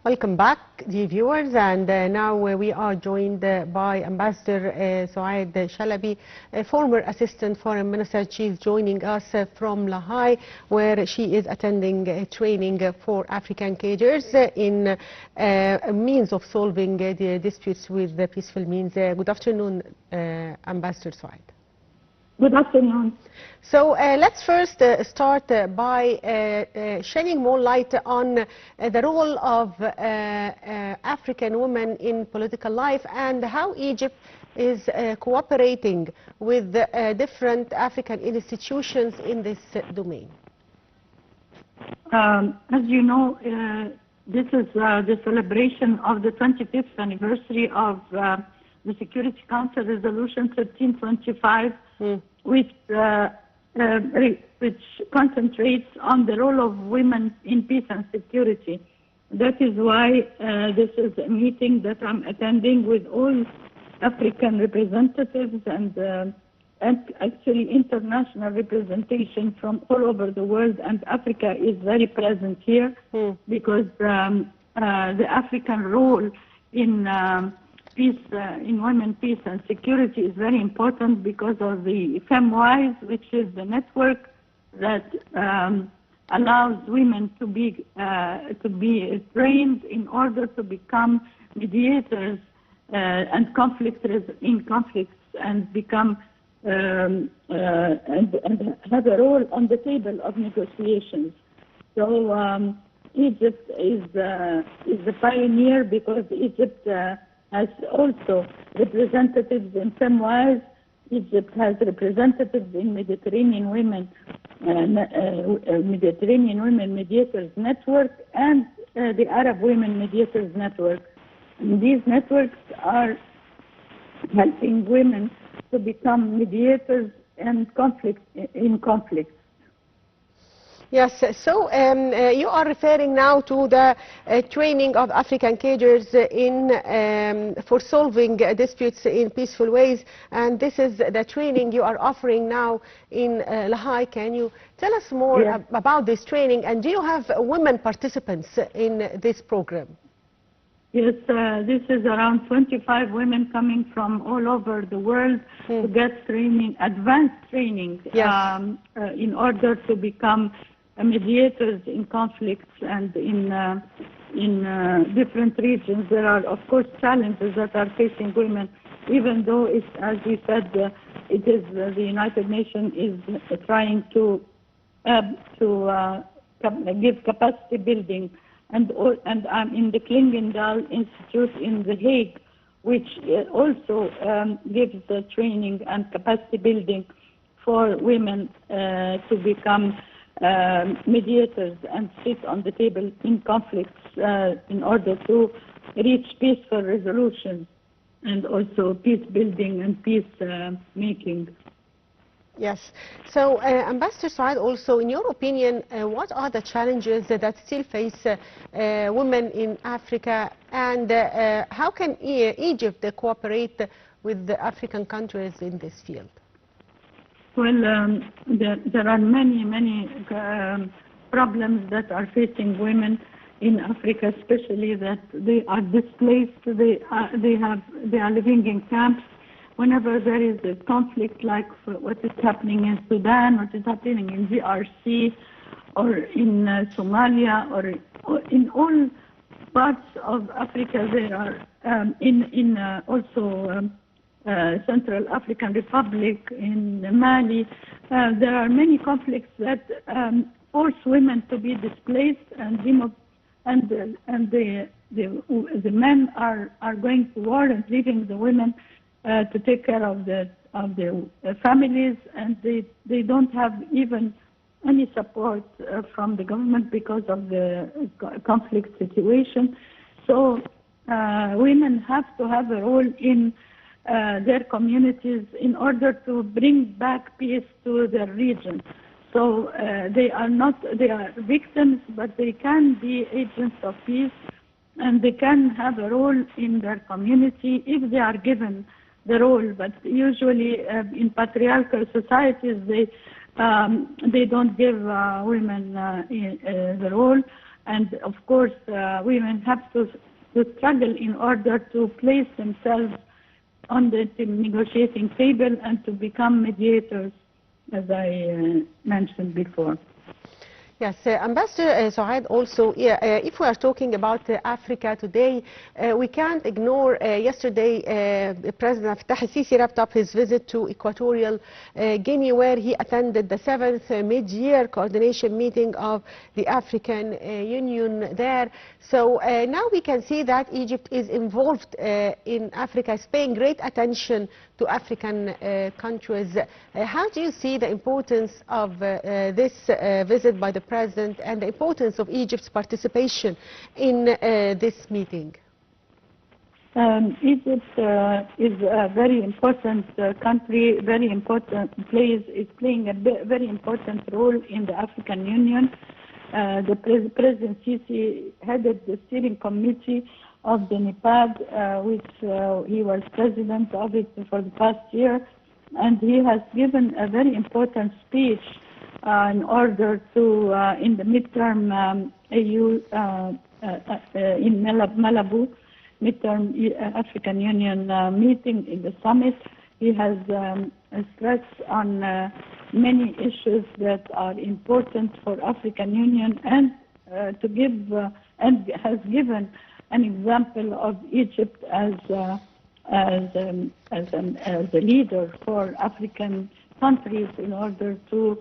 Welcome back, dear viewers, and now we are joined by Ambassador Sou'ad Shalaby, a former Assistant Foreign Minister. She is joining us from Lahai, where she is attending training for African cadres in a means of solving the disputes with the peaceful means. Good afternoon, Ambassador Sou'ad. Good afternoon. So let's first start by shedding more light on the role of African women in political life and how Egypt is cooperating with different African institutions in this domain. As you know, this is the celebration of the 25th anniversary of the Security Council Resolution 1325, which concentrates on the role of women in peace and security. That is why this is a meeting that I'm attending with all African representatives and actually international representation from all over the world, and Africa is very present here because the African role in peace, in women, peace and security is very important because of the FemWise, which is the network that allows women to be trained in order to become mediators and in conflicts and become and have a role on the table of negotiations. So Egypt is the pioneer because Egypt has also representatives in FemWise. Egypt has representatives in Mediterranean Women Mediators Network and the Arab Women Mediators Network. And these networks are helping women to become mediators and in conflicts. Yes, so you are referring now to the training of African cadres for solving disputes in peaceful ways, and this is the training you are offering now in Lahai. Can you tell us more about this training, and do you have women participants in this program? Yes, this is around 25 women coming from all over the world to get training, advanced training, in order to become mediators in conflicts and in different regions. There are, of course, challenges that are facing women, even though, as you said, it is the United Nations is trying to give capacity building. And I'm in the Klingendahl Institute in The Hague, which also gives training and capacity building for women to become mediators and sit on the table in conflicts in order to reach peaceful resolution and also peace building and peace making. Yes. So, Ambassador Sou'ad, also, in your opinion, what are the challenges that still face women in Africa, and how can Egypt cooperate with the African countries in this field? Well, there are many problems that are facing women in Africa, especially that they are displaced. They are living in camps. Whenever there is a conflict like what is happening in Sudan, what is happening in DRC, or in Somalia, or in all parts of Africa, there are also Central African Republic, in Mali, there are many conflicts that force women to be displaced, and the men are going to war and leaving the women to take care of their families, and they don't have even any support from the government because of the conflict situation. So women have to have a role in their communities in order to bring back peace to their region. So they are victims, but they can be agents of peace, and they can have a role in their community if they are given the role. But usually in patriarchal societies, they don't give women the role. And of course, women have to struggle in order to place themselves on the negotiating table and to become mediators, as I mentioned before. Yes, Ambassador Sou'ad, also, if we are talking about Africa today, we can't ignore yesterday President Fattah el-Sisi wrapped up his visit to Equatorial Guinea, where he attended the 7th mid-year coordination meeting of the African Union there. So now we can see that Egypt is involved in Africa, is paying great attention to African countries. How do you see the importance of this visit by the President and the importance of Egypt's participation in this meeting? Egypt is a very important country, is playing a very important role in the African Union. President Sisi headed the steering committee of the NEPAD, which he was president of it for the past year, and he has given a very important speech in order to, in the midterm AU in Malabo, midterm African Union meeting in the summit. He has stressed on many issues that are important for African Union, and and has given an example of Egypt as a leader for African countries in order to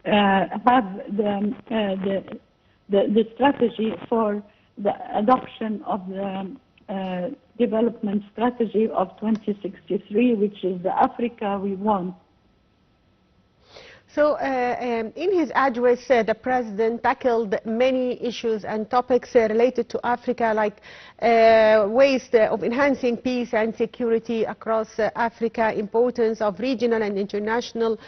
have the strategy for the adoption of the development strategy of 2063, which is the Africa we want. So in his address, the President tackled many issues and topics related to Africa, like ways of enhancing peace and security across Africa, importance of regional and international,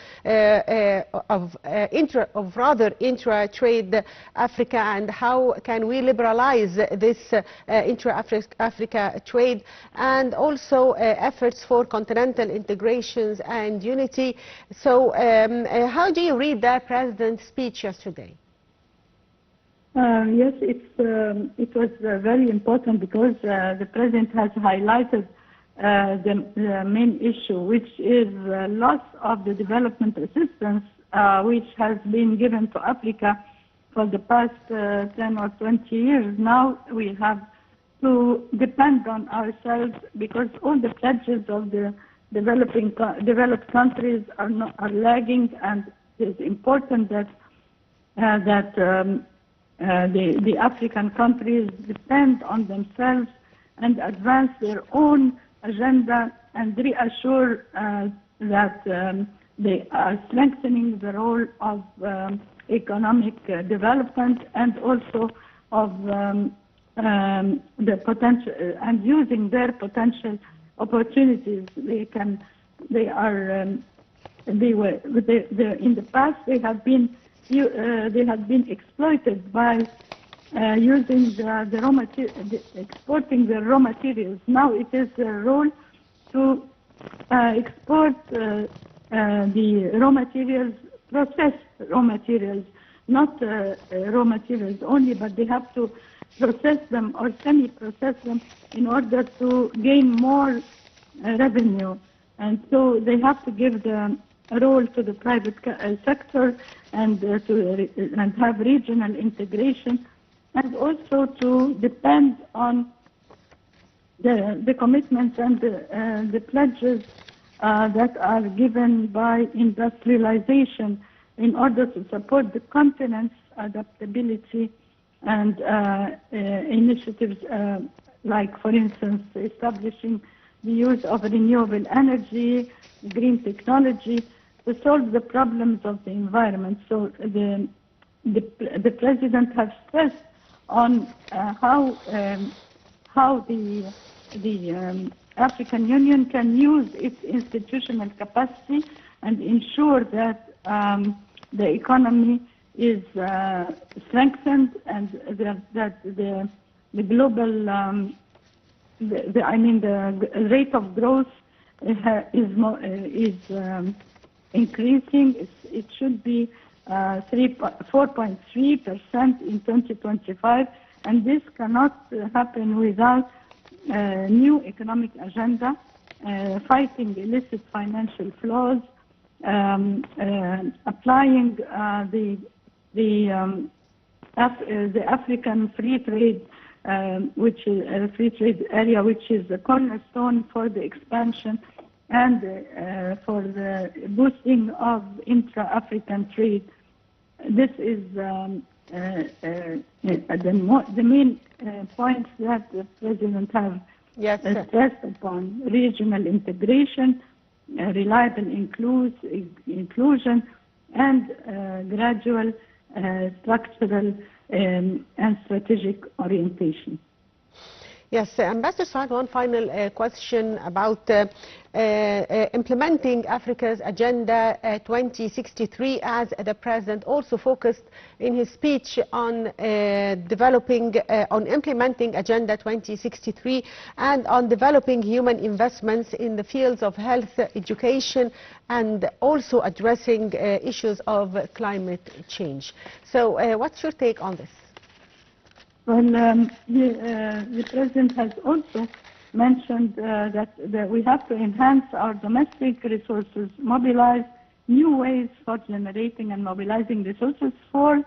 intra-trade Africa, and how can we liberalize this intra-Africa trade, and also efforts for continental integrations and unity. So how do you read the President's speech yesterday? Yes, it was very important because the President has highlighted the main issue, which is loss of the development assistance, which has been given to Africa for the past 10 or 20 years. Now we have to depend on ourselves because all the pledges of the developed countries are lagging, and it is important that the African countries depend on themselves and advance their own agenda and reassure that they are strengthening the role of economic development and also of the potential and using their potential opportunities. In the past they have been exploited by using the raw material, exporting the raw materials. Now it is their role to export the raw materials, processed raw materials, not raw materials only, but they have to process them or semi-process them in order to gain more revenue. And so they have to give the role to the private sector and have regional integration, and also to depend on the commitments and the pledges that are given by industrialization in order to support the continent's adaptability and initiatives like, for instance, establishing the use of renewable energy, green technology, to solve the problems of the environment. So the President has stressed on how the African Union can use its institutional capacity and ensure that the economy is strengthened and that the global the rate of growth is increasing. It should be 4.3% in 2025, and this cannot happen without new economic agenda, fighting illicit financial flows, applying the African free trade, which is a free trade area, which is a cornerstone for the expansion and for the boosting of intra-African trade. This is the main points that the President has stressed upon: regional integration, reliable inclusion, and gradual structural and strategic orientation. Yes, Ambassador Sou'ad, one final question about implementing Africa's Agenda 2063, as the President also focused in his speech on implementing Agenda 2063 and on developing human investments in the fields of health, education, and also addressing issues of climate change. So what's your take on this? Well, the President has also mentioned that we have to enhance our domestic resources, mobilize new ways for generating and mobilizing resources for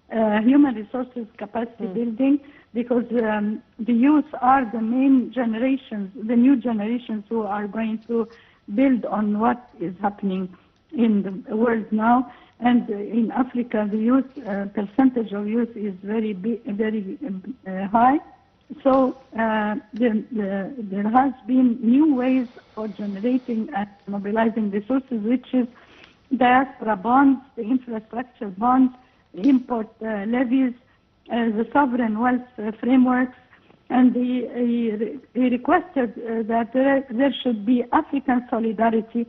human resources capacity building, because the youth are the main generations, the new generations who are going to build on what is happening in the world now. And in Africa, the youth percentage of youth is very high. So there has been new ways for generating and mobilizing resources, which is diaspora bonds, the infrastructure bonds, import levies, the sovereign wealth frameworks. And he requested that there should be African solidarity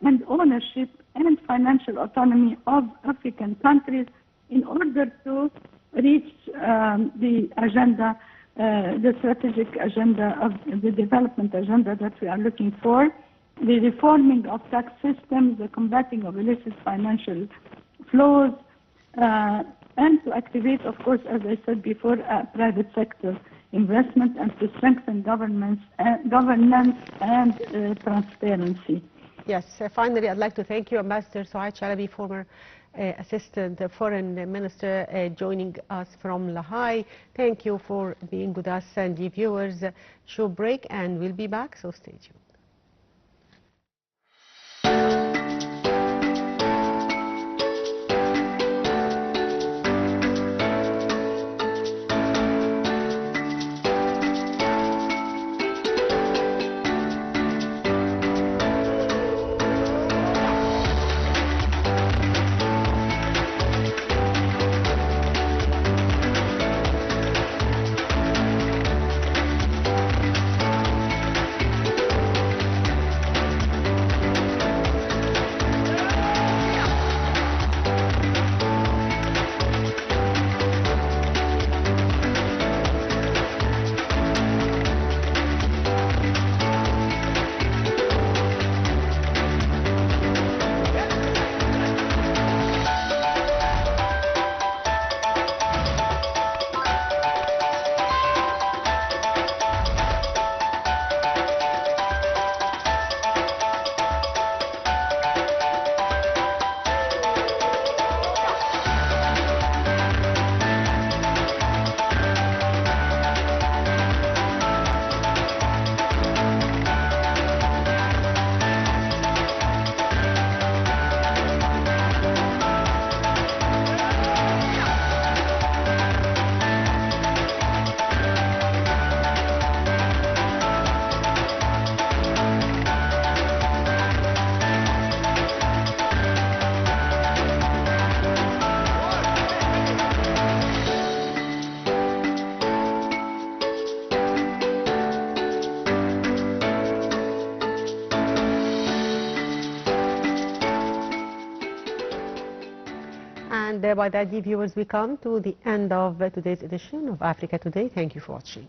and ownership and financial autonomy of African countries in order to reach the agenda, the strategic agenda of the development agenda that we are looking for, the reforming of tax systems, the combating of illicit financial flows, and to activate, of course, as I said before, private sector investment, and to strengthen governance and transparency. Yes, finally, I'd like to thank you, Ambassador Sou'ad Shalaby, former Assistant Foreign Minister, joining us from Lahai. Thank you for being with us, and the viewers, short break, and we'll be back, so stay tuned. And by that, viewers, we come to the end of today's edition of Africa Today. Thank you for watching.